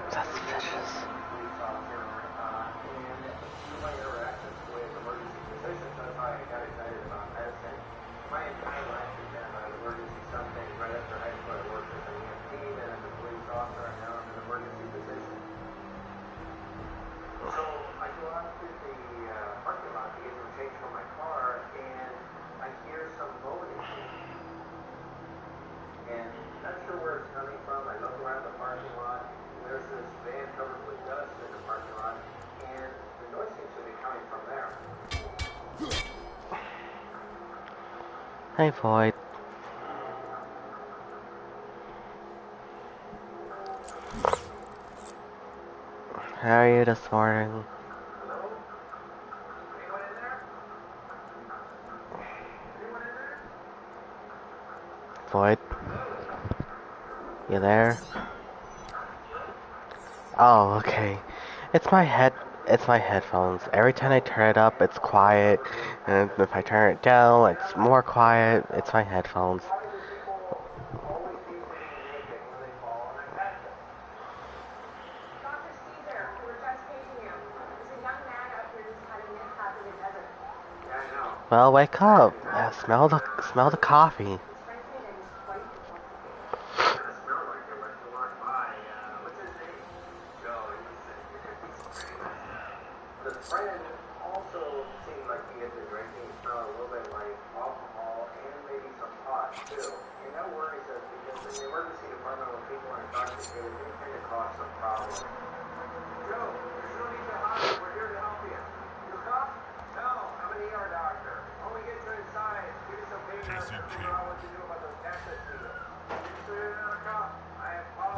Suspicious. Hey, Floyd. How are you this morning? Floyd? You there? Oh, okay. It's my headphones. Every time I turn it up, it's quiet. And if I turn it down, it's more quiet. It's my headphones. Well, wake up. Smell the coffee.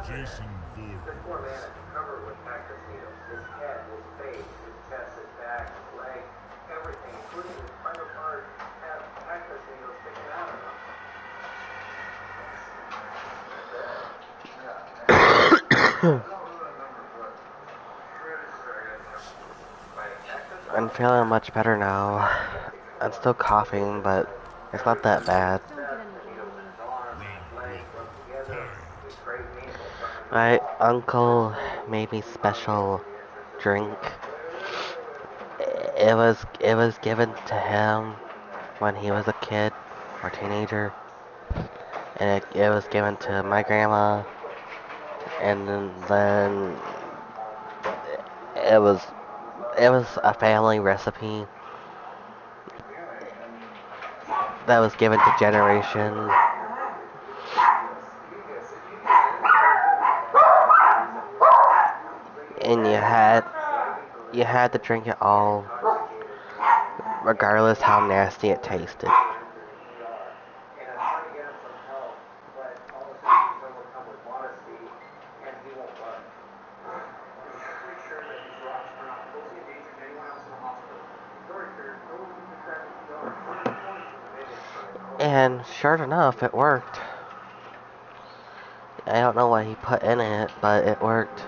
Jason Voorhees. This poor man is covered with cactus needles. His head, his face, his chest, his back, his leg, everything, including his private part, have cactus needles sticking out of them. I'm feeling much better now. I'm still coughing, but it's not that bad. My uncle made me special drink. It was given to him when he was a kid or teenager, and it was given to my grandma, and then it was a family recipe that was given to generation. And you had to drink it all, regardless how nasty it tasted. And sure enough, it worked. I don't know what he put in it, but it worked.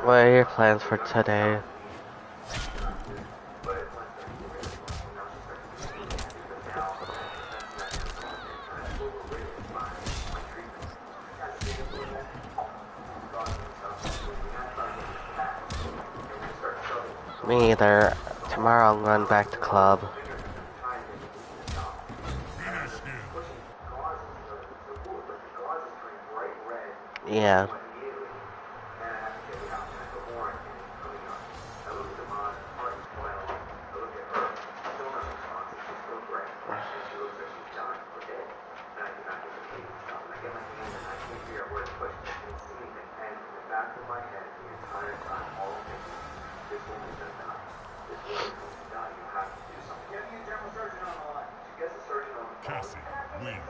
What are your plans for today? Me either. Tomorrow I'm going back to club. Yeah. went immediately, and I have to check it out. And I put more in coming up. I look at the mod, heart is smiling. I look at her, still not responsive. She's still gray. And she looks like she's done for dead. And I do not get the pain stuff. And I get my hand and I can't figure out where to push. I can't see anything. And in the back of my head, the entire time, all I'm thinking, this woman's gonna die. This woman's going to die. You have to do something. Get me a general surgeon on the line. She gets a surgeon on the phone. Cassie wins.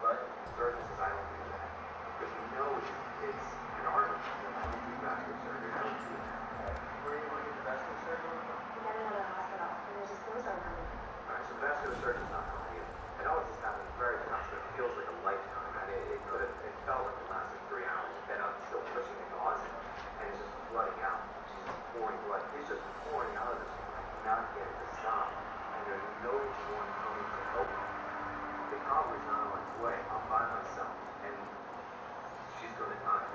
But the surgeon says I don't do that. Because we know it's an artery. I don't do vascular surgery. I don't do that. Where do you want to get the vascular surgery? We got another hospital. And there's a snowstorm coming. Alright, so the vascular surgeon's not coming in. I know it's just happening very fast, but it feels like a lifetime. And it felt like it lasted 3 hours. Then I'm still pushing the gauze and it's just flooding out. She's just pouring blood. It's just pouring out of this one. I cannot get it to stop. And there's no one coming to help me. The cavalry's not on its way. I'm by myself. And she's gonna die.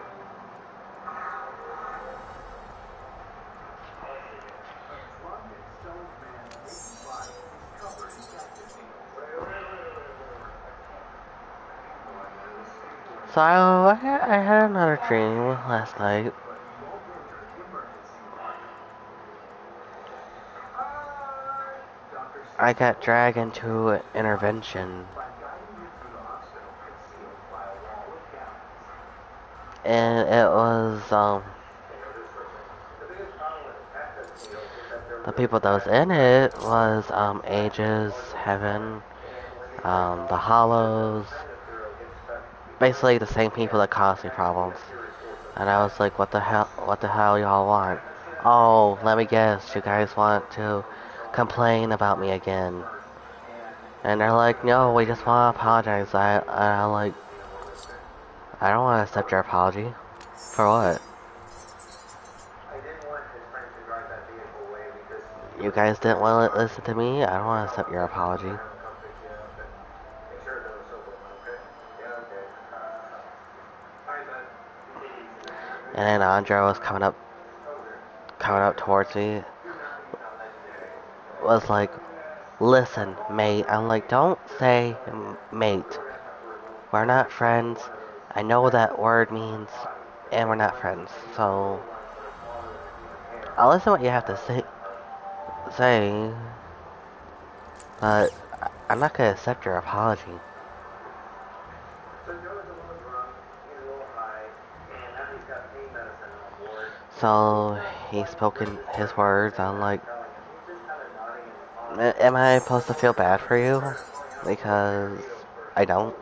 So I had another dream last night. I got dragged into intervention, and it was the people that was in it was Ages, Heaven, the Hollows, basically the same people that caused me problems. And I was like, what the hell y'all want? Oh, let me guess, you guys want to complain about me again. And they're like, no, we just want to apologize. I'm like, I don't want to accept your apology. For what? You guys didn't want to listen to me? I don't want to accept your apology. And then Andrea was coming up towards me. Was like, listen, mate. I'm like, don't say mate. We're not friends. I know what that word means, and we're not friends. So I'll listen to what you have to say, but I'm not gonna accept your apology. So he spoke in his words. I'm like, am I supposed to feel bad for you? Because I don't.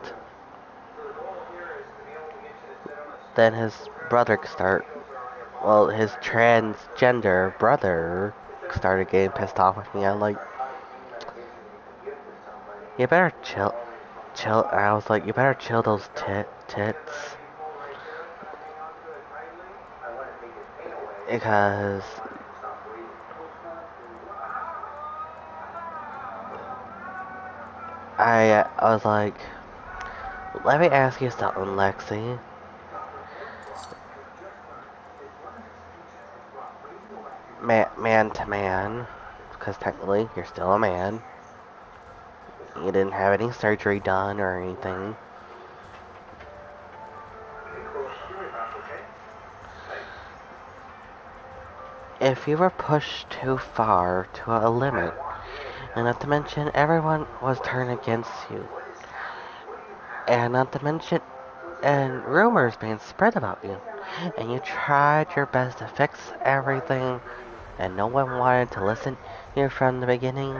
Then his brother his transgender brother started getting pissed off with me. I'm like, you better chill. I was like, you better chill those tits. Because I was like, let me ask you something, Lexi. Man to man, because technically you're still a man. You didn't have any surgery done or anything. If you were pushed too far to a limit, and not to mention everyone was turned against you, and not to mention and rumors being spread about you, and you tried your best to fix everything, and no one wanted to listen to you from the beginning,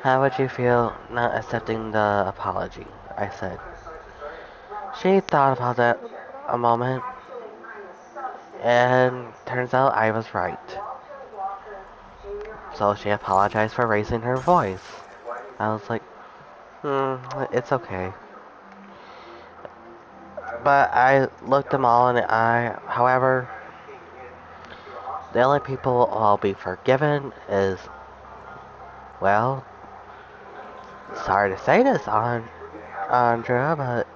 how would you feel not accepting the apology? I said. She thought about that a moment, and turns out I was right. So she apologized for raising her voice. I was like, it's okay. But I looked them all in the eye. However, the only people I'll be forgiven is, well, sorry to say this, Andrea, but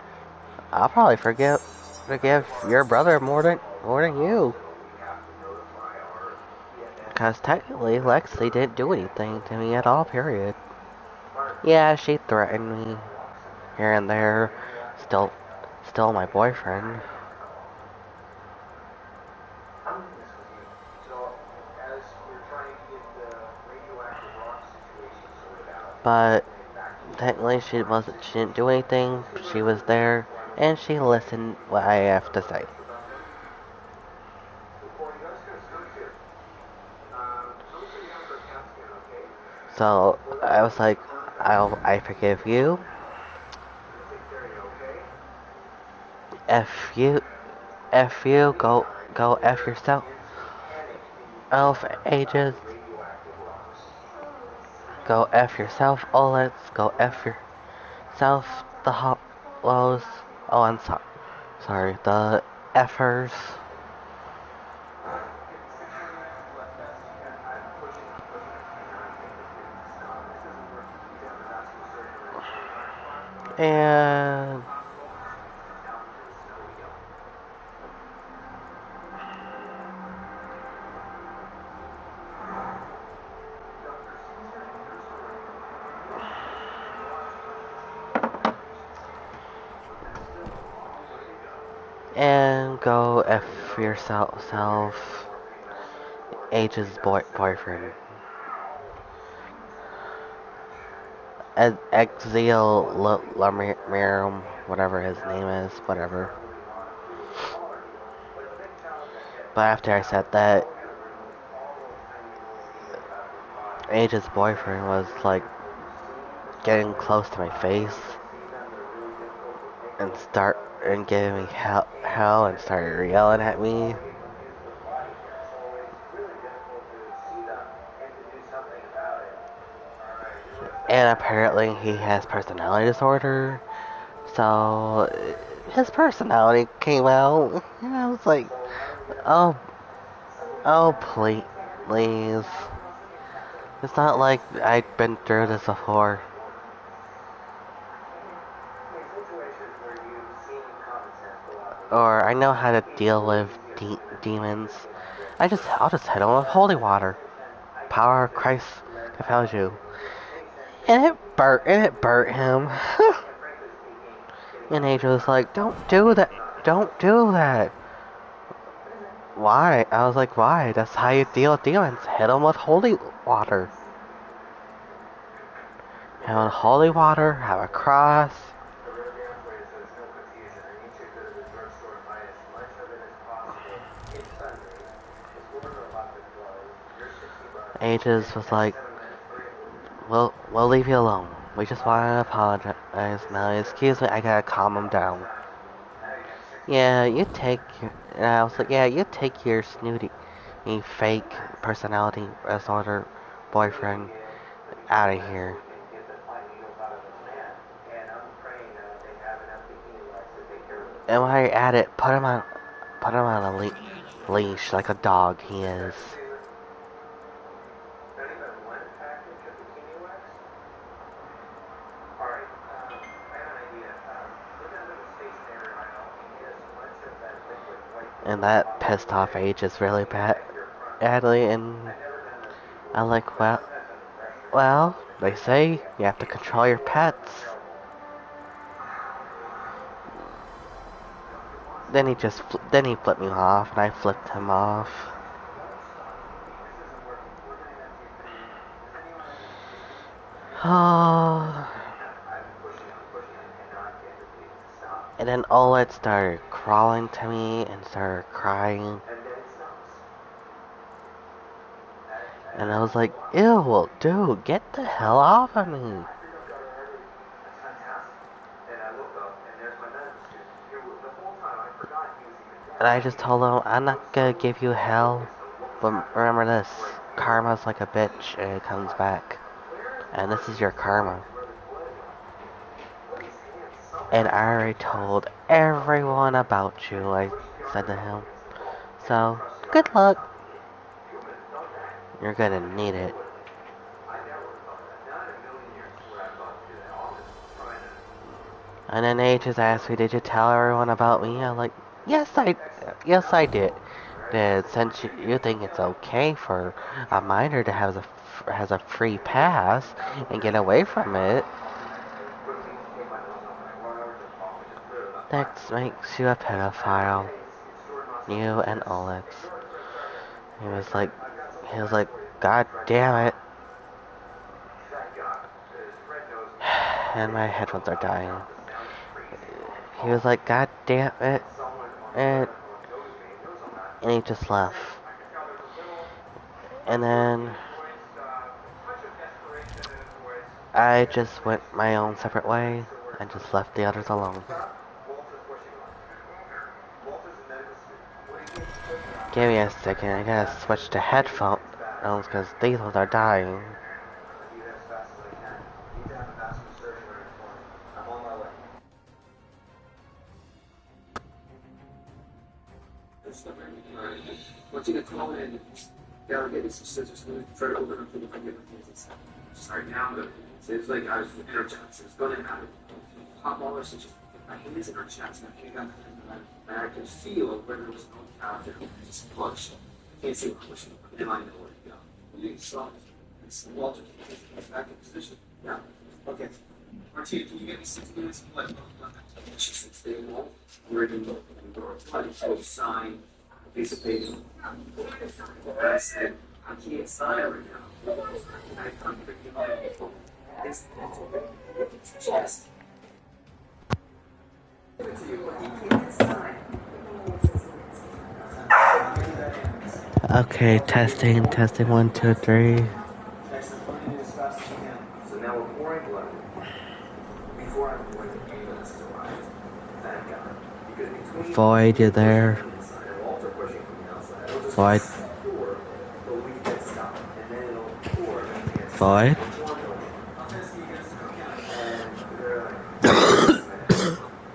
I'll probably forgive your brother more than you. Because technically, Lexi didn't do anything to me at all, period. Yeah, she threatened me here and there, still my boyfriend. I'm in this with you. So, as we're trying to get the radioactive rock situation sorted out, But and back to technically she didn't do anything. She was there and she listened what I have to say. before you guys go to, don't sit down for a CAT scan, okay? So Before I that, was like, I forgive you. we'll take care of you, okay? F you, F you, go F yourself. Panic in Elf ages, radioactive rocks. go F yourself. Oh, let's go F yourself. The hollows. Oh, I'm sorry, the Fers. And go F yourself. Age's boyfriend. Exil Lamirum, whatever his name is, whatever. But after I said that, Age's boyfriend was like getting close to my face and giving me hell and started yelling at me. And apparently he has personality disorder. So his personality came out. And I was like, oh, please. It's not like I've been through this before. Or I know how to deal with demons. I'll just hit them with holy water. Power of Christ compels you. And it burnt him. And Angel was like, don't do that. Don't do that. Why? I was like, why? That's how you deal with demons. Hit them with holy water. Have a holy water, have a cross. Ages was like, we'll leave you alone. We just want to apologize now. Excuse me, I gotta calm him down. Yeah, and I was like, yeah, you take your snooty, fake personality disorder boyfriend out of here. And while you're at it, put him on a leash like a dog he is. And that pissed off Ages really badly, and I'm like, well, they say you have to control your pets. Then he flipped me off, and I flipped him off. Oh. And then Olet started crawling to me and started crying. And I was like, ew, dude, get the hell off of me. And I just told him, I'm not gonna give you hell, but remember this, karma's like a bitch and it comes back. And this is your karma. And I already told everyone about you, I said to him. So, good luck. You're gonna need it. And then they just asked me, did you tell everyone about me? I'm like, yes I did. Since you think it's okay for a minor to has a free pass and get away from it, Next makes you a pedophile. You and Alex. He was like, God damn it. And my headphones are dying. He was like, God damn it. And, and he just left. And then I just went my own separate way and just left the others alone. Give me a second, I gotta switch to headphones because these ones are dying. Once you get called in, gotta get some scissors and try to open up the computer things. Start now, but it's like I was energized. It's going to happen. Hot water, so just my hands in her chest, and I can feel where there was no character. Just push. I can't see what pushing, but now I know where to go. You saw it. It's Walter. Back in position. Yeah. Okay. Martina, can you get me 6 minutes of what? She said, stay involved. We're ready to go. To sign a piece of paper. I said, I can't sign it right now. I come to you know, it's chest. Okay, testing, 1, 2, 3. So now we're pouring blood before I'm going to ambulance has arrived. Thank God. Because between Void, you there? inside and Walter pushing from the outside, it'll just Void, pour, but we get stopped. And then it'll pour and it gets void. I'll test you guys to count. And they're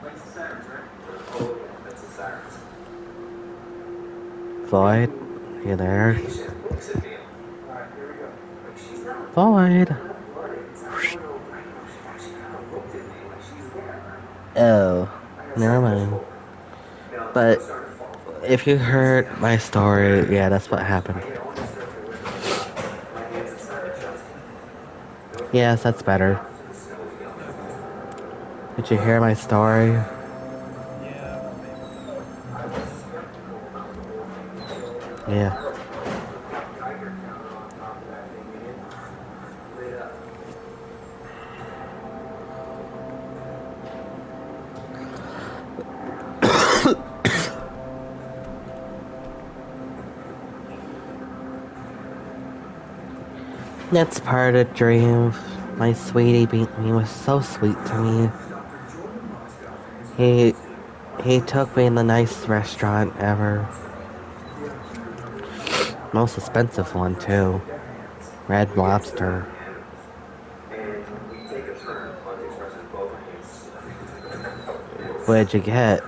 like the sirens, right? Oh, yeah, that's the sirens. Void, you there? Patient looks at me. Alright, here we go. Like she's not Void. bloody. It's not going over. I know she actually kind of looked at me like she's there. Oh, never mind. But if you heard my story, yeah, that's what happened. Yes, that's better. Did you hear my story? Yeah. That's part of the dream. My sweetie beat me was so sweet to me. He took me in the nicest restaurant ever. Most expensive one too. Red Lobster. What did you get?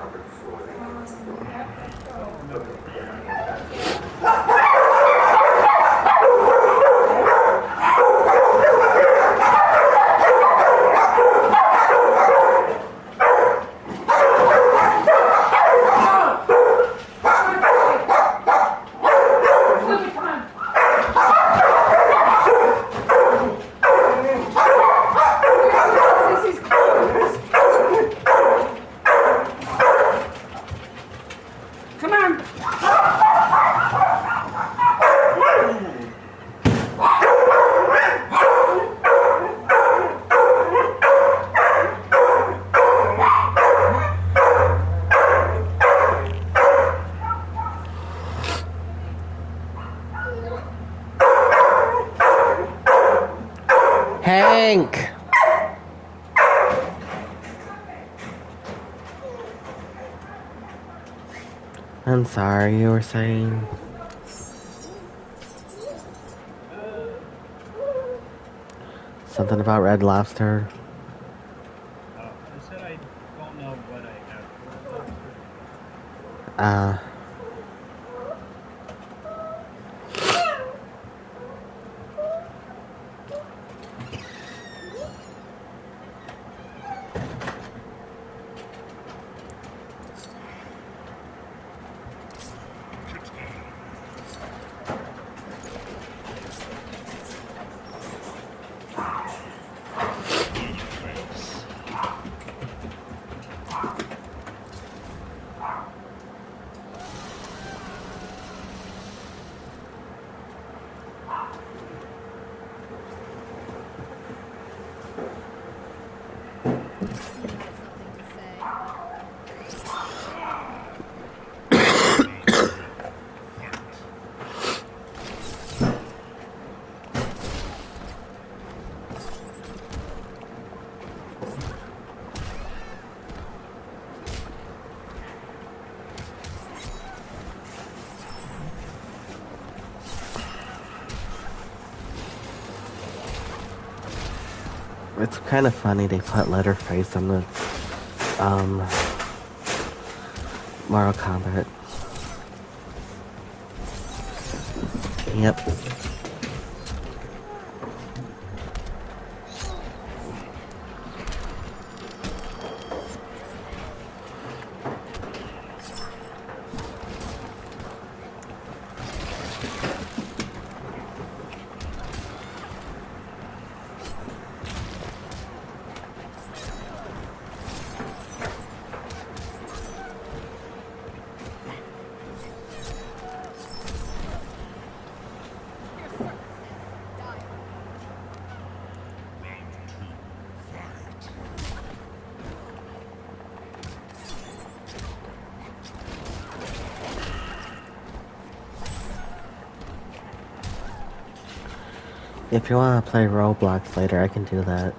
Hank! I'm sorry, you were saying? Something about Red Lobster? I said I don't know what I have for lobster. It's kind of funny they put Letterface on the um Mortal Kombat. Yep. If you want to play Roblox later, I can do that.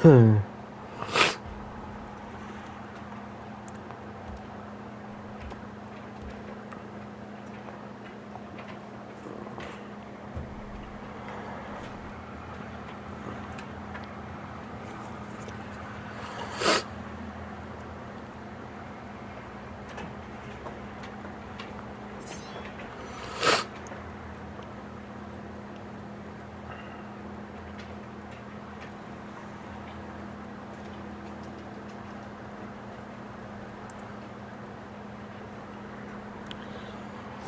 Yeah.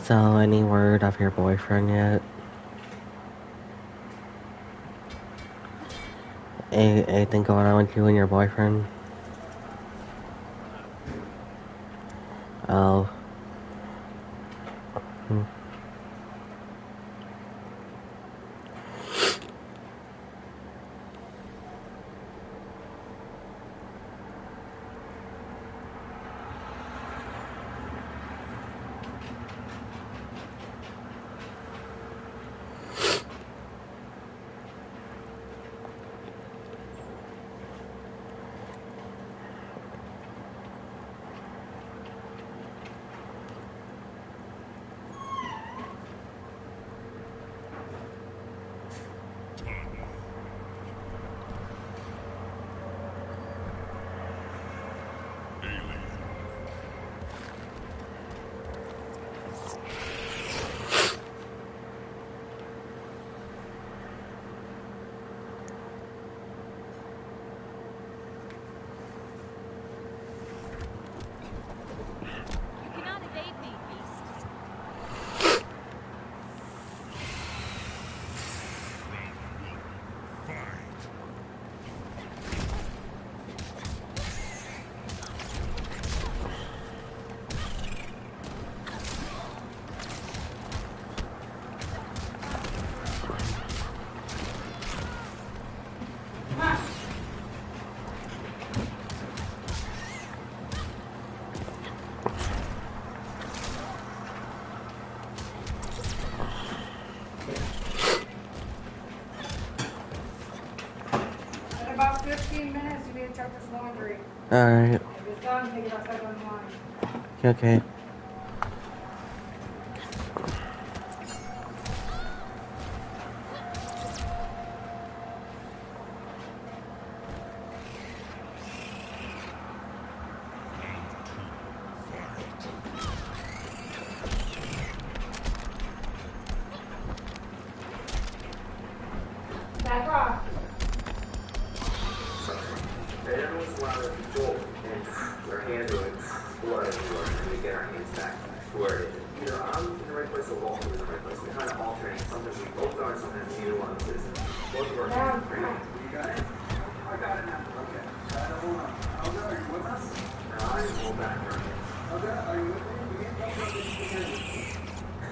So, any word of your boyfriend yet? Anything going on with you and your boyfriend? Not really. Oh. Hmm. 15 minutes, you need to check this laundry. Alright. If it's done, take it outside on the line. Okay. Back off. Every once in a while, there's a jolt, and our hands are like blood everywhere, and we get our hands back to where it is. Either I'm in the right place or Walter is in the right place. We kind of alternate. Sometimes we both are, sometimes neither one of us is. Both of our hands are great. You got it? I got it now. Okay. Hold on. Helga, are you with us? No, I didn't hold back her. Helga, are you with me? We need to help you.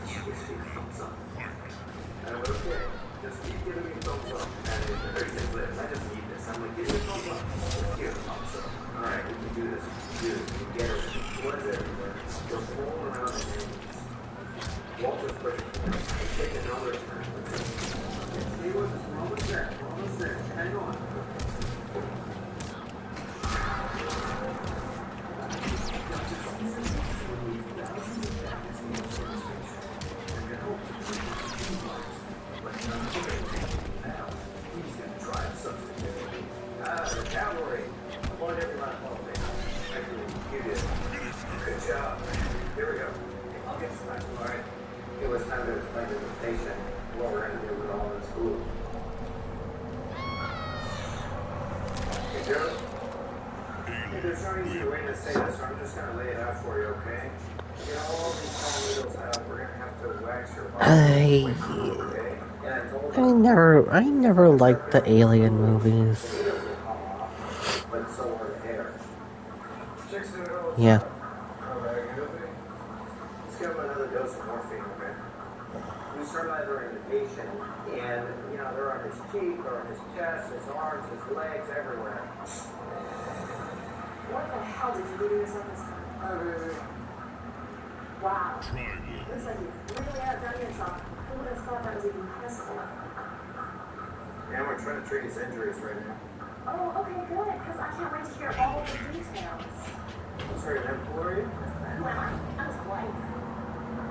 She gives me a thumbs up. I went, okay. Just keep giving me a thumbs up. And it's 36 lives. I just need this. I'm like, give me a thumbs up. Give a thumbs up. Alright, we can do this. We can do this. We can get her. Blood's everywhere. We're rolling around in hands. Walter's pushing. Take another turn. See what's almost there. Almost there. Hang on. The cavalry. One every last one. Actually, you did. Good job. Here we go. I'll get started. All right. It was time to explain to the patient what we're going to do with all this food. Hey, Joe. Hey, there's no easy way to say this, so I'm just going to lay it out for you, okay? You know, all these small needles out, we're going to have to wax your body. Okay? And I told you. I never liked the Alien movies. But so are the hair. Chicks do it all the Yeah. time. Let's give him another dose of morphine, okay? We sterilized the patient, and, you know, they're on his cheek, or on his chest, his arms, his legs, everywhere. What the hell did you do to yourself this time? Wow. Looks like you've really outdone yourself. Who would have thought that was even possible? Yeah, we're trying to treat his injuries right now. Oh, okay, good, because I can't wait to hear all the details. I'm sorry, an employee? Well, I was wife.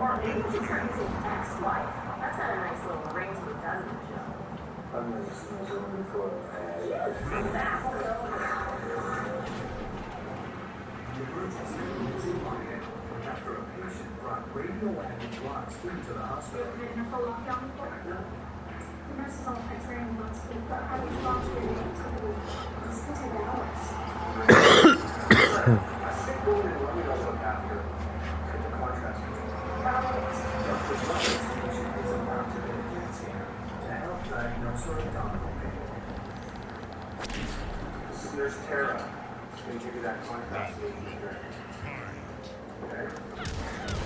Or maybe you should turn into an ex-wife. That's got a nice little ring to it, doesn't it, Joe? I'm going to see you before. After a patient brought radioactive blocks into the hospital. The nurses all had training last week, but how do you watch your activity? This could take hours. A sick woman in Romeo look after. Take the contrast. Dr. Lawrence patient is about to get a PET scan to help diagnose her abdominal pain. This is Nurse Tara. She's going to give you that contrast agent drink. Okay?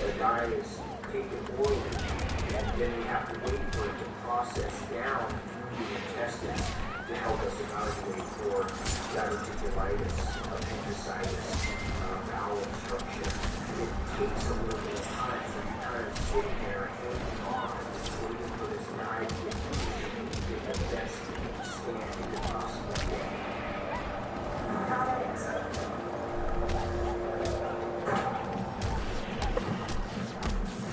The dye is taken orally, and then we have to wait for it to process down through the intestines to help us evaluate for diverticulitis, appendicitis, bowel obstruction. It takes a little bit of time, so you kind of sit there hanging on, waiting for this dye to get the best scan you could possibly get.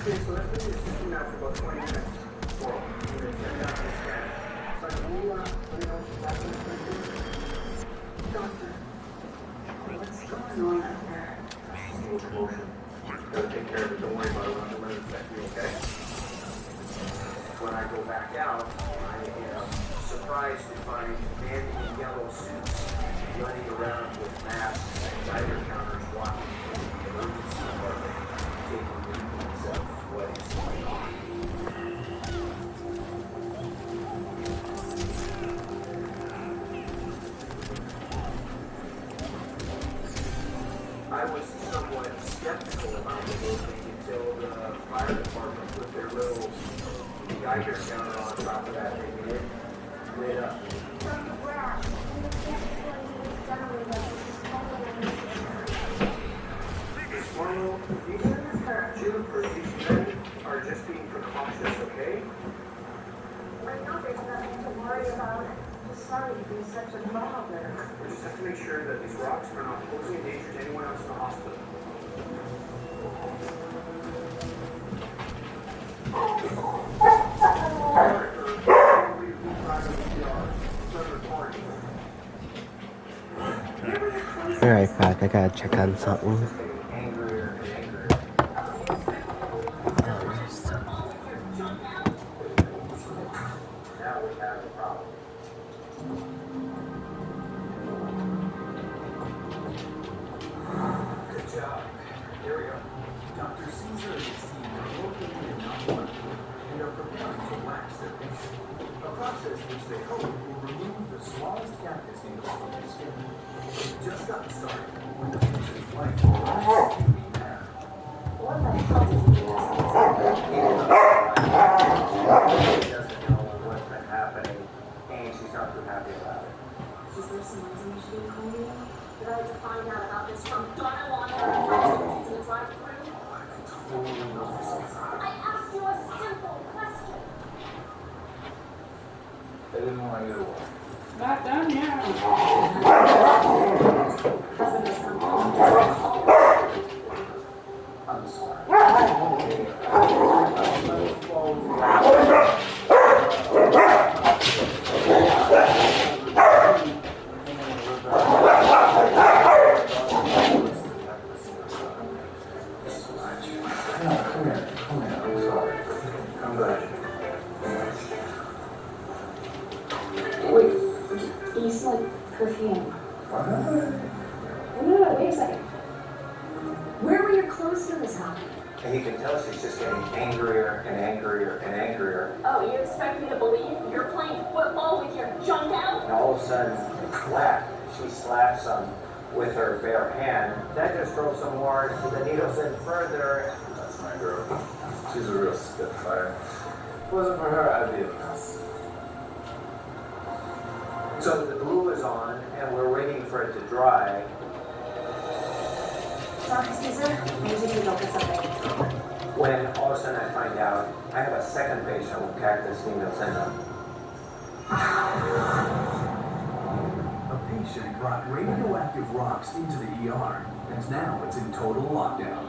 Okay, so that's been your system now for about 20 minutes. Well, you're going to turn down the scan. So can you let me know what's happening? Doctor, what's going on out there? Still commotion. Gotta take care of it. Don't worry about it. I'm going to infect you, okay? When I go back out, I am surprised to find men in yellow suits running around with masks and Geiger counters walking through the emergency department, taking readings of what is going on. I was somewhat skeptical about the whole thing until the fire department put their little Geiger counter on top of that thing and it lit up. Marlo, Juniper, these men are just being precautious, okay? I know there's nothing to worry about. Just sorry to be such a bother. We just have to make sure that these rocks are not posing a danger to anyone else in the hospital. Alright, fuck, I gotta check on something. Angrier and angrier. Now we have a problem. Good job. Here we go. Dr. Caesar and his team are located in Nottingham and are preparing to wax their patient. A process which they hope will remove the smallest cactus needles from their skin. They've just gotten started when the patient's life will last to be there. What the hell does he do? She doesn't know what's been happening, and she's not too happy about it. Is there some reason you should be calling me? Did I have to find out about this from Donna Wanda in the drive-thru? I asked you a simple question. They didn't want you to work. Not done yet. Husband has come home. I'm sorry. I'm glad. Wait, you smell like perfume. No, wait a second. Where were your clothes till this happened? And you can tell she's just getting angrier and angrier and angrier. Oh, you expect me to believe you're playing football with your junk out? And all of a sudden, whack, she slaps him with her bare hand. That just drove some more into the needles in further. That's my girl. She's a real spitfire. If it wasn't for her, I'd be a mess. So the glue is on, and we're waiting for it to dry. Dr. Caesar, I need you to go for something. When all of a sudden I find out I have a second patient with cactus needle syndrome. A patient brought radioactive rocks into the ER, and now it's in total lockdown.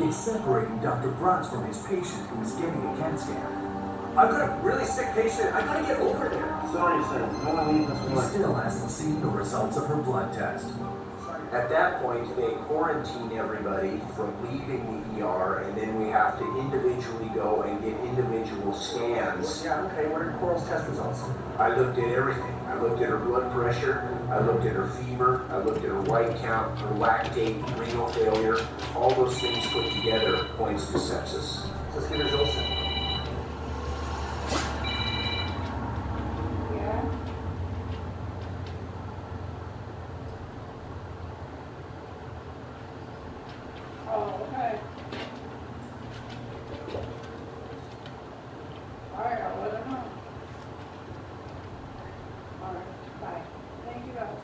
It's separating Dr. Bratz from his patient who is getting a CAT scan. I've got a really sick patient. I gotta get over here. Sorry, sir. No one leave this He still hasn't seen the results of her blood test. At that point, they quarantine everybody from leaving the ER, and then we have to individually go and get individual scans. Yeah, okay, what are Coral's test results? I looked at everything. I looked at her blood pressure, I looked at her fever, I looked at her white count, her lactate, renal failure. All those things put together points to sepsis. Let's get results in. Yeah. Oh, okay. Alright, I'll let her know. Alright, bye. Thank you guys.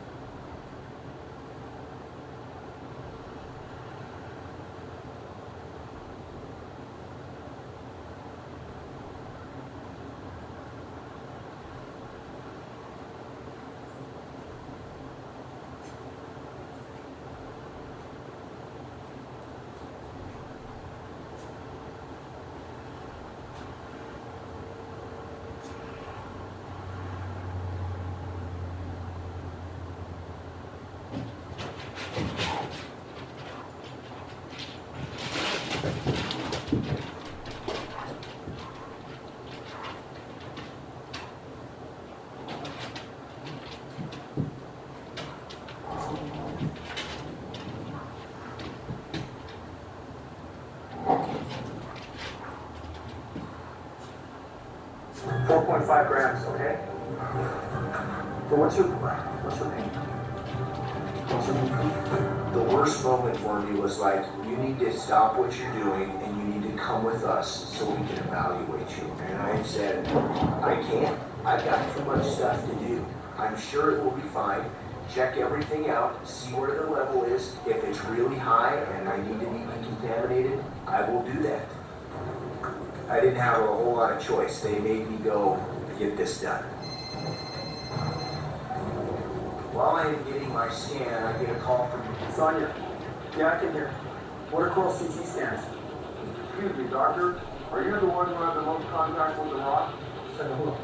.5 grams, okay? But what's your pain? The worst moment for me was like, you need to stop what you're doing and you need to come with us so we can evaluate you. And I said, I can't. I've got too much stuff to do. I'm sure it will be fine. Check everything out, see where the level is. If it's really high and I need to be decontaminated, I will do that. I didn't have a whole lot of choice. They made me go get this done. While I am getting my scan, I get a call from Sonia. Yeah, I can hear. What are coral CT scans? Excuse me, doctor. Are you the one who had the most contact with the rock?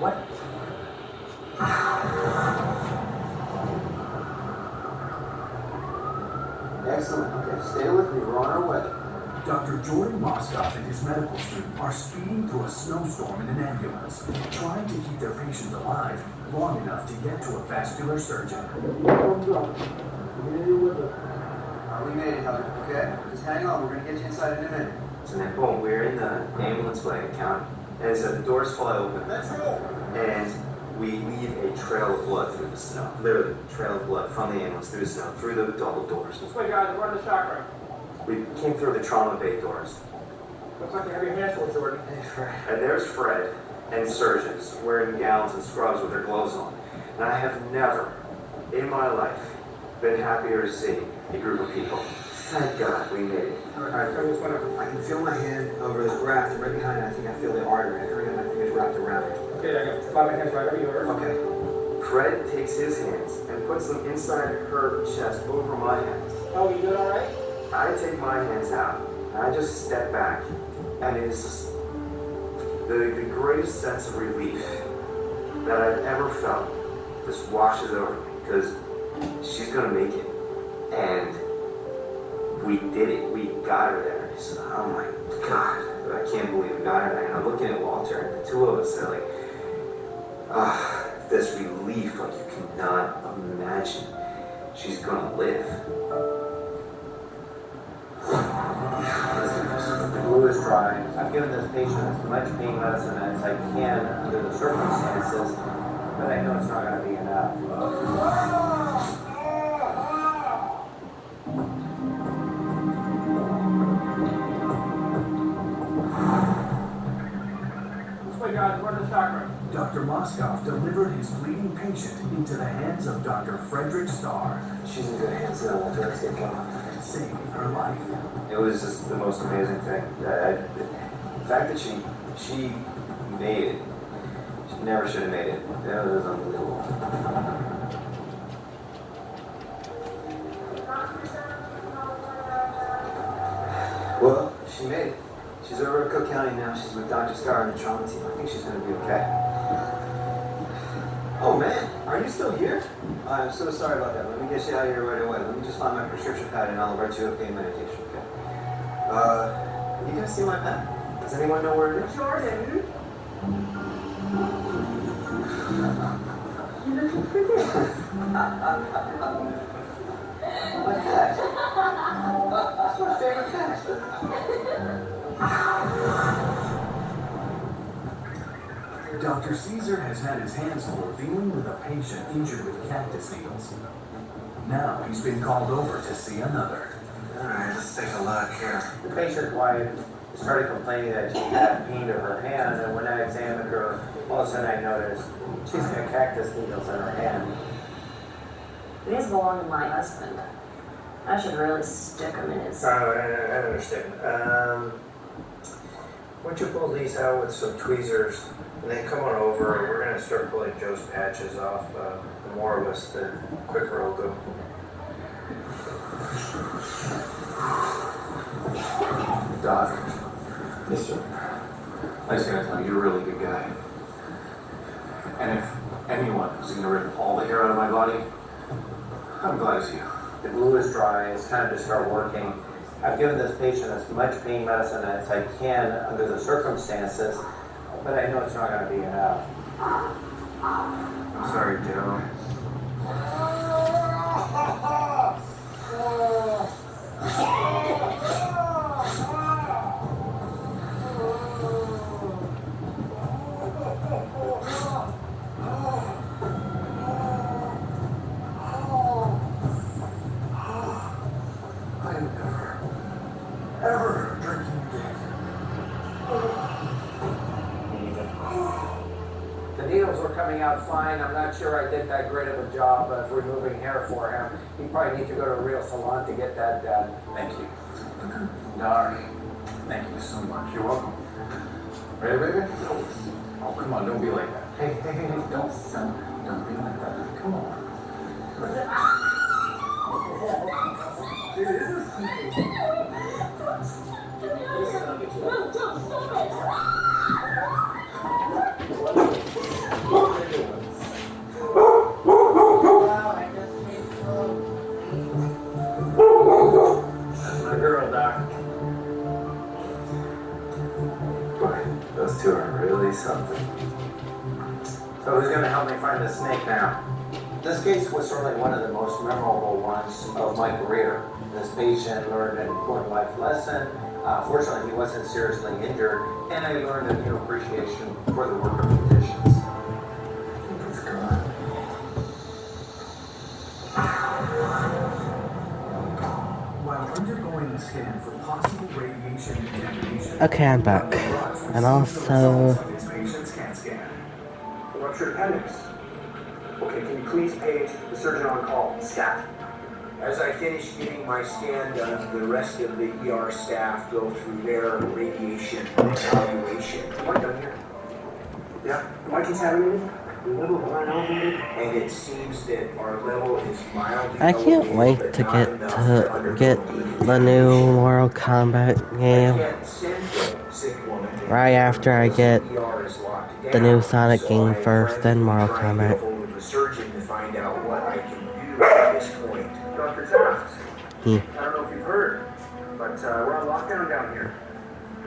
What? Excellent. Okay, stay with me. We're on our way. Dr. Jordan Moskoff and his medical team are speeding through a snowstorm in an ambulance, trying to keep their patient alive long enough to get to a vascular surgeon. We made it, Howard. Okay? Just hang on. We're going to get you inside in a minute. And then boom, we're in the ambulance way account. And so the doors fly open. Let's go. And we leave a trail of blood through the snow. Literally, a trail of blood from the ambulance through the snow, through the double doors. This way, guys. Run the shock room. We came through the trauma bay doors. Looks like you have your hands full, Jordan. And there's Fred and surgeons wearing gowns and scrubs with their gloves on. And I have never in my life been happier to see a group of people. Thank God we made it. All right, turn this one up. I can feel my hand over this graft, and right behind it, I think I feel the artery. I think my fingers wrapped around it. Okay, I got slap my hands right over yours. Okay. Fred takes his hands and puts them inside her chest over my hands. Oh, you doing all right? I take my hands out, and I just step back, and it is just the greatest sense of relief that I've ever felt just washes over me, because she's going to make it. And we did it. We got her there. It's, oh my God, I can't believe we got her there. And I'm looking at Walter, and the two of us are like, this relief, like you cannot imagine. She's going to live. The glue is dry. I've given this patient as much pain medicine as I can under the circumstances, but I know it's not going to be enough. This way, guys. Run the shock room. Dr. Moskoff delivered his bleeding patient into the hands of Dr. Frederick Starr, She's in good hands now, Walter. Let's get going. saving her life. It was just the most amazing thing. The fact that she made it. She never should have made it. That was unbelievable. Well, she made it. She's over at Cook County now. She's with Dr. Starr and the trauma team. I think she's going to be okay. Oh, man. Are you still here? I'm so sorry about that. Let me get you out of here right away. Let me just find my prescription pad and I'll write you a pain medication, okay? You guys see my pen? Does anyone know where it is? Jordan. You're looking for this. My cat. That's my favorite cat. Dr. Caesar has had his hands full dealing with a patient injured with cactus needles. Now he's been called over to see another. All right, let's take a look here. The patient's wife started complaining that she had pain to her hand, and when I examined her, all of a sudden I noticed she's got cactus needles in her hand. These belong to my husband. I should really stick them in his... Oh, I understand. Why don't you pull these out with some tweezers, and then come on over. We're going to start pulling Joe's patches off. The more of us, the quicker it'll go. Doc. Yes, sir. I just gotta tell you, you're a really good guy. And if anyone is gonna rip all the hair out of my body, I'm glad it's you. The glue is dry. It's time to start working. I've given this patient as much pain medicine as I can under the circumstances, but I know it's not going to be enough. I'm sorry, Joe. I am ever drinking again. The needles were coming out fine. I'm not sure I did that great of a job of removing hair for him. He probably need to go to a real salon to get that done. Thank you. Dari, thank you so much. You're welcome. Ready, baby? Oh, come on, don't be like that. Hey, don't be like that. Come on. It is a snake. That's my girl, Doc. Boy, those two are really something. So who's going to help me find the snake now? This case was certainly one of the most memorable ones of my career. This patient learned an important life lesson. Fortunately, he wasn't seriously injured, and I learned a new appreciation for the worker conditions. It's gone. While undergoing a scan for possible radiation contamination, Okay, I'm back. And also... patient's CAT scan. Ruptured appendix. Okay, can you please page the surgeon on call, Scott? As I finish getting my scan done, the rest of the ER staff go through their radiation evaluation. Am I done here? Yeah. Am I contaminated? And it seems that our level is mildly I can't elevated, wait but to not get enough to get undergo the new Mortal Kombat I game can't send the sick woman to right after I get the ER is locked the down, new Sonic so game I first, then Mortal try and get a Kombat. hold of the surgeon to find out what I can do at this point. Dr. Taft, Hmm. I don't know if you've heard, but we're on lockdown down here.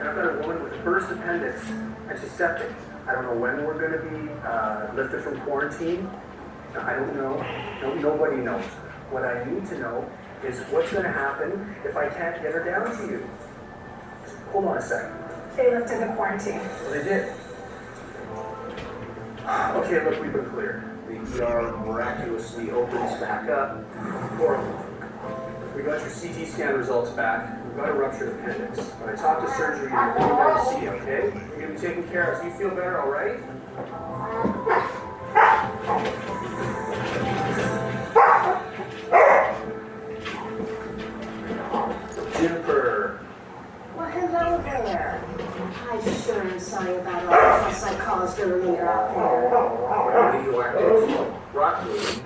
And I've got a woman with a burst appendix, and she's septic. I don't know when we're going to be lifted from quarantine. I don't know. Nobody knows. What I need to know is what's going to happen if I can't get her down to you. Hold on a second. They lifted the quarantine. Well, they did. Okay, look, we've been cleared. The ER miraculously opens back up. Horrible. We got your CT scan results back. We've got a ruptured appendix. When I talk to surgery, you're going down to see you, okay? You're going to be taken care of. So you feel better, all right? Juniper. Well, hello there. I sure am sorry about all the fuss I caused earlier out there. Radioactive rock lady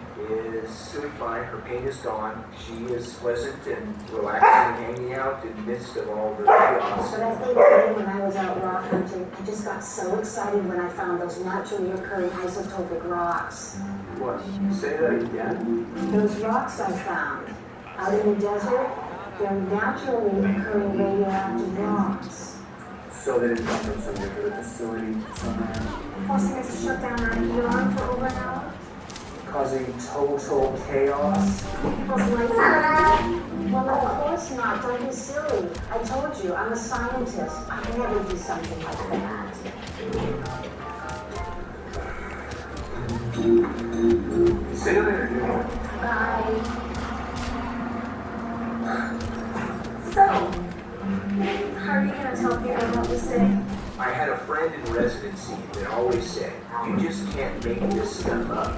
is doing fine. Her pain is gone. She is pleasant and relaxing, hanging out in the midst of all the chaos. But I think today when I was out rock hunting, I just got so excited when I found those naturally occurring isotopic rocks. What? Say that again? Those rocks I found out in the desert, they're naturally occurring radioactive rocks. So they didn't come from some nuclear facility somewhere, Forcing us to shut down our ER for over an hour? causing total chaos? Well, like that? Well, of course not. Don't be silly. I told you, I'm a scientist. I can never do something like that. See you later, Junior. Bye. So, how are you going to tell people about this thing? I had a friend in residency that always said, you just can't make this stuff up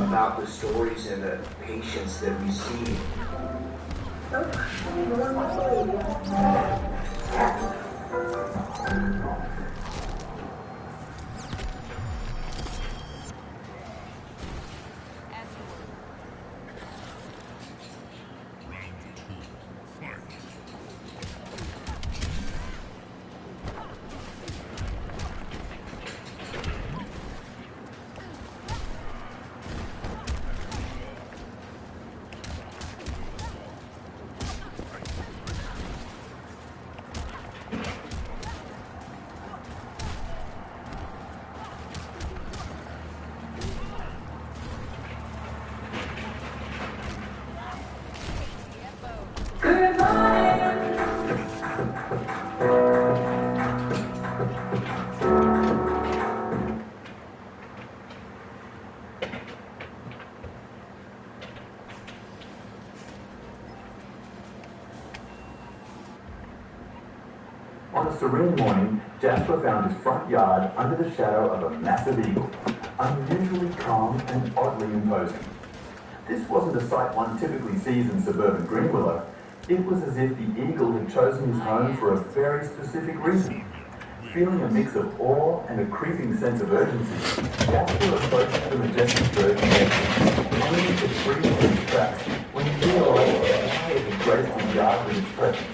about the stories and the patients that we see. On a serene morning, Jasper found his front yard under the shadow of a massive eagle, unusually calm and oddly imposing. This wasn't a sight one typically sees in suburban Greenwillow. It was as if the eagle had chosen his home for a very specific reason. Feeling a mix of awe and a creeping sense of urgency, Jasper approached the majestic bird and only to freeze in its tracks when he realized why it had graced his yard with its presence.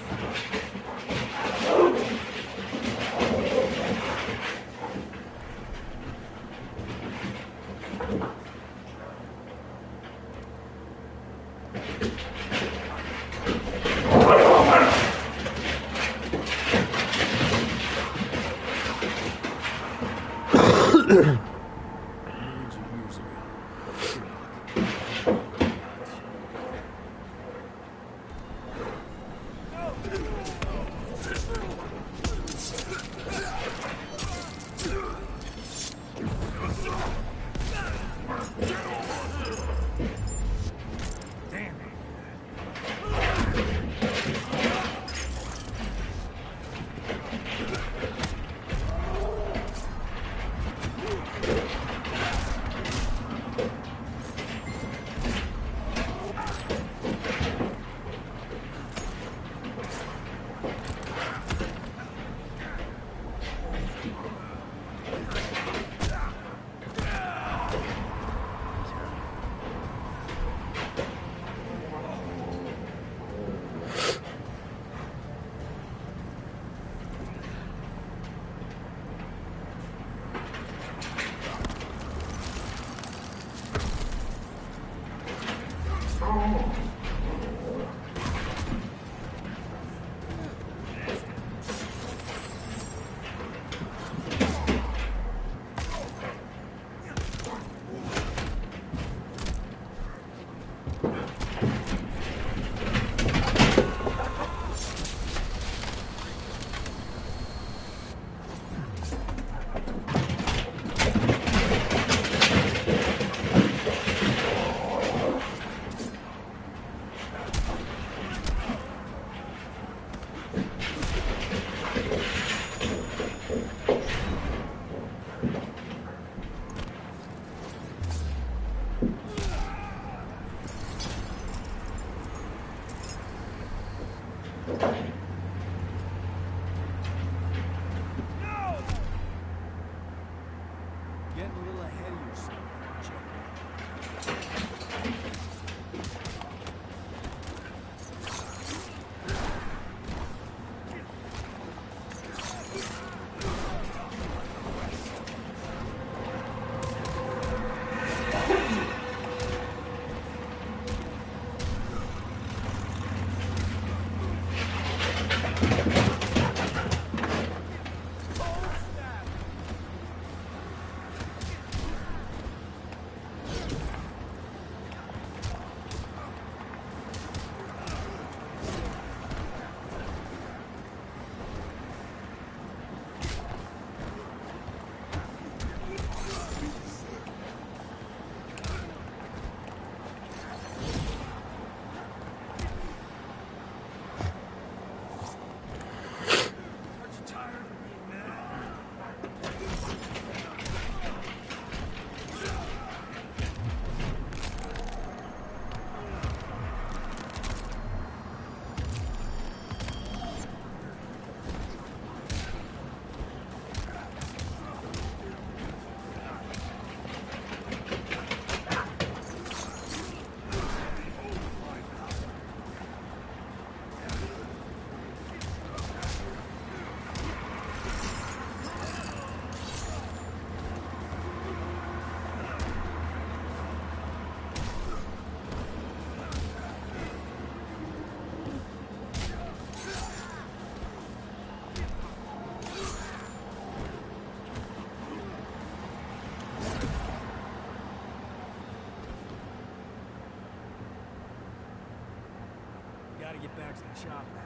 Gotta get back to the chopper.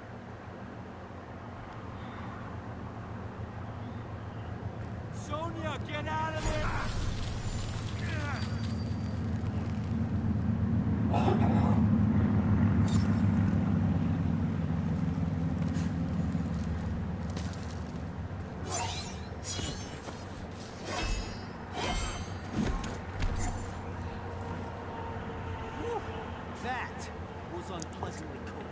Sonia, get out of there! That was unpleasantly cold.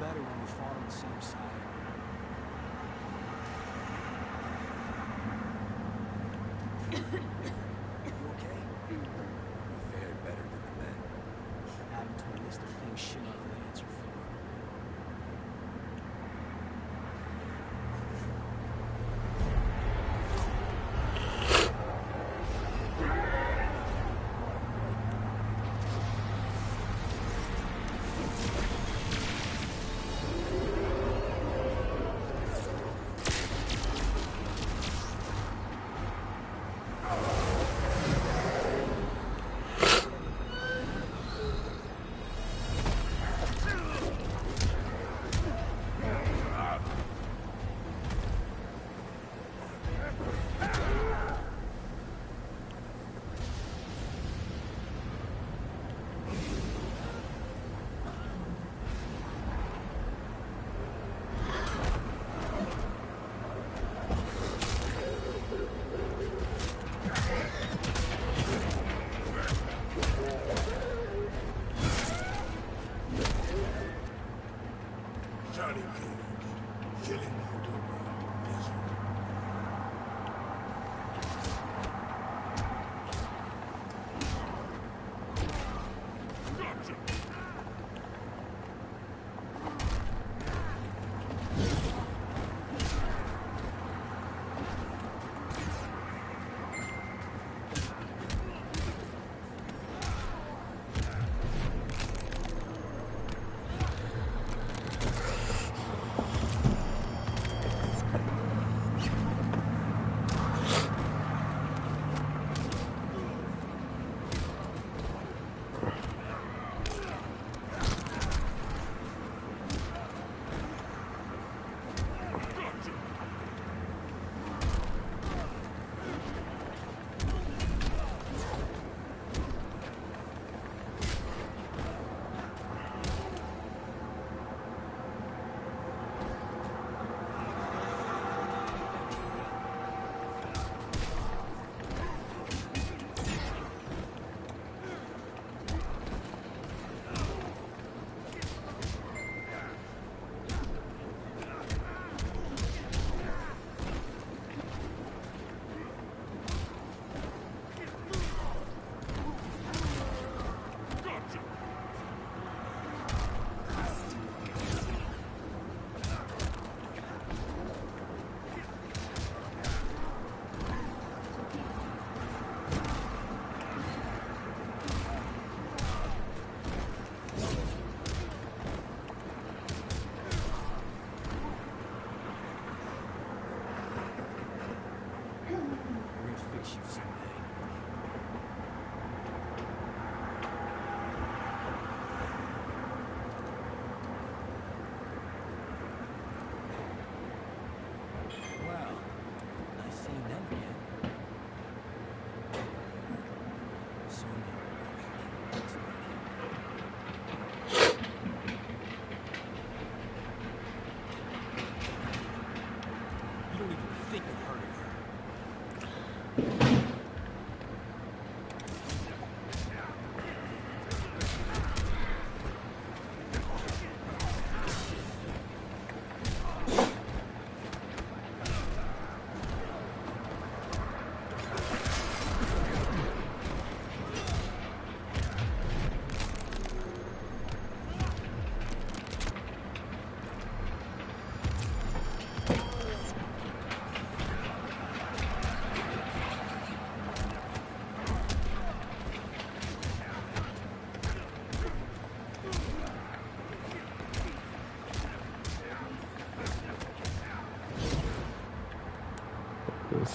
Better when we fought on the same side. You okay? We fared better than the men. Adding to a list of things Shinnok will answer for.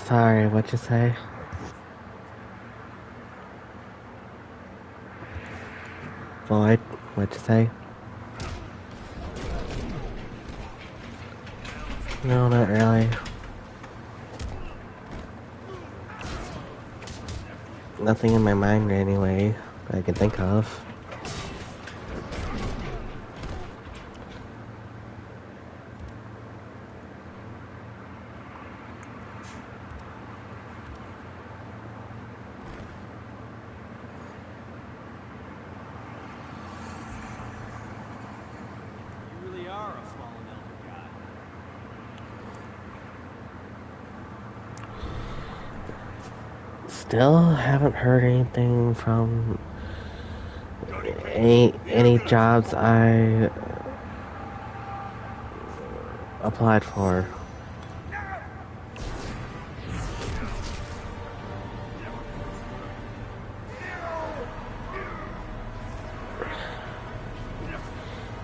Sorry, what'd you say? Floyd, what'd you say? No, not really. Nothing in my mind anyway that I can think of. You really are a fallen elder god. Still haven't heard anything from any jobs I applied for.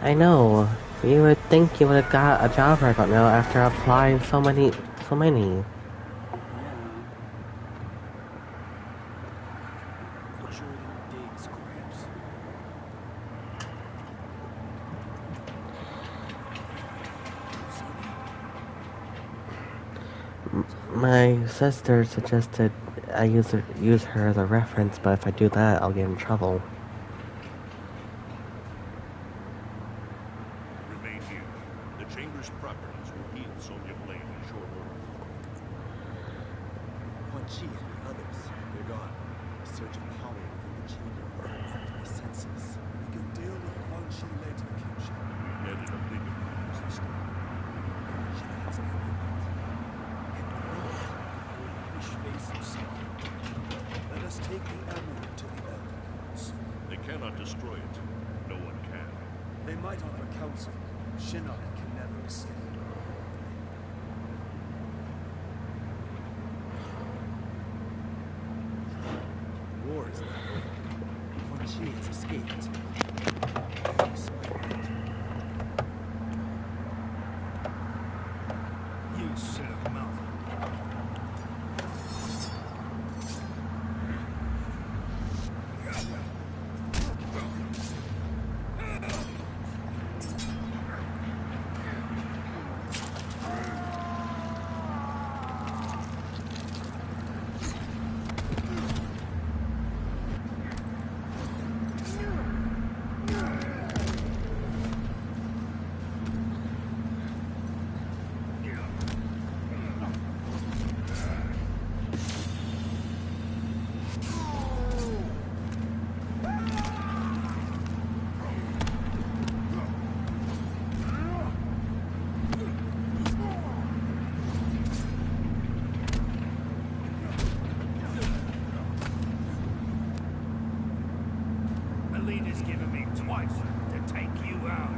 I know. You would think you would have got a job right about now after applying so many. Yeah. Put you in digs, Gramps. My sister suggested I use her as a reference, but if I do that, I'll get in trouble. Remain here. The Chamber's properties will heal Sonya Blade in short order. Quan Chi and the others, they're gone. A surge of power within the chamber overwhelmed my senses. We can deal with Quan Chi later, Kingship. We've netted a bigger prize this time. Shenanigans amulet. And within it, fish face himself. Let us take the amulet to the Elder Gods. They cannot destroy it. No one can. They might offer counsel. Shinnok can never escape. War is not over. Quan Chi has escaped. You shut up, mouth. Melina's given me twice to take you out.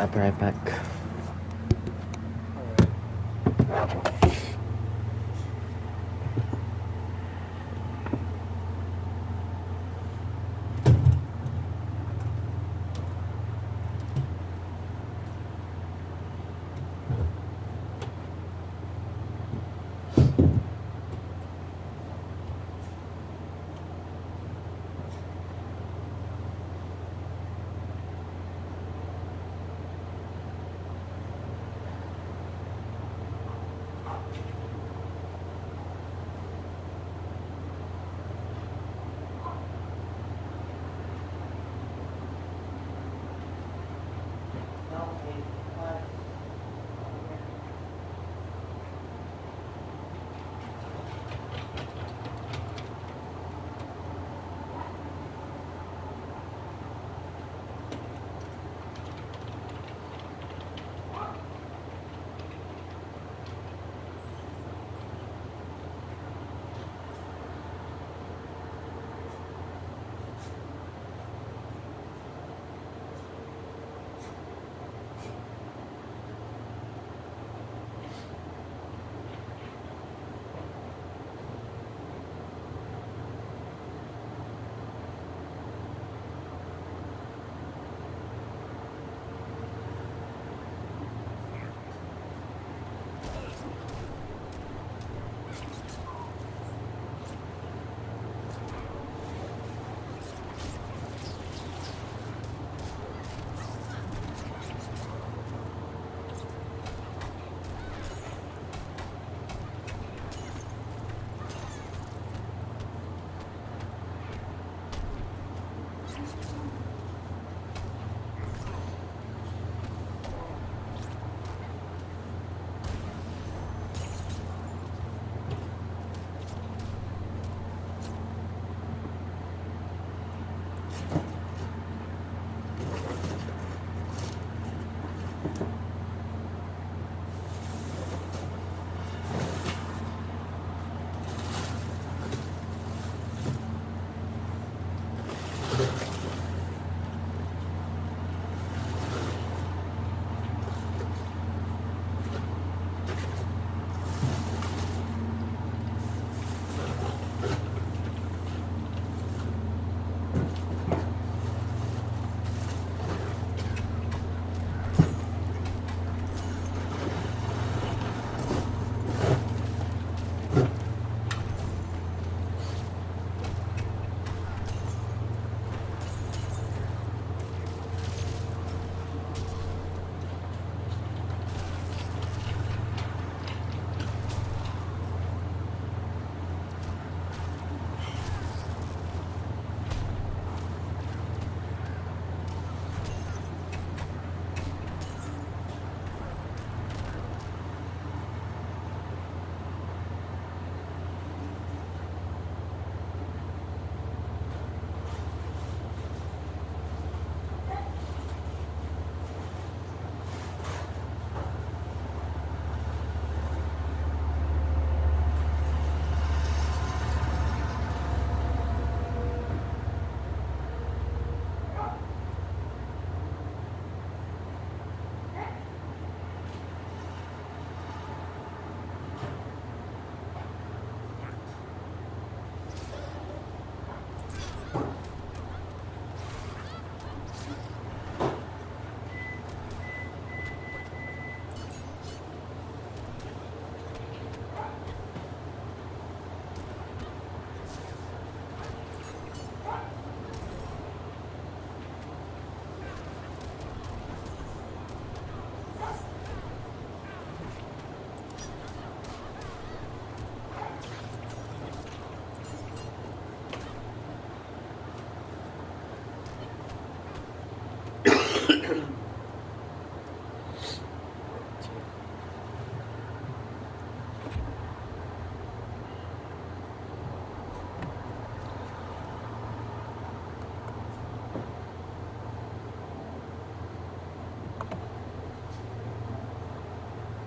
I'll be right back.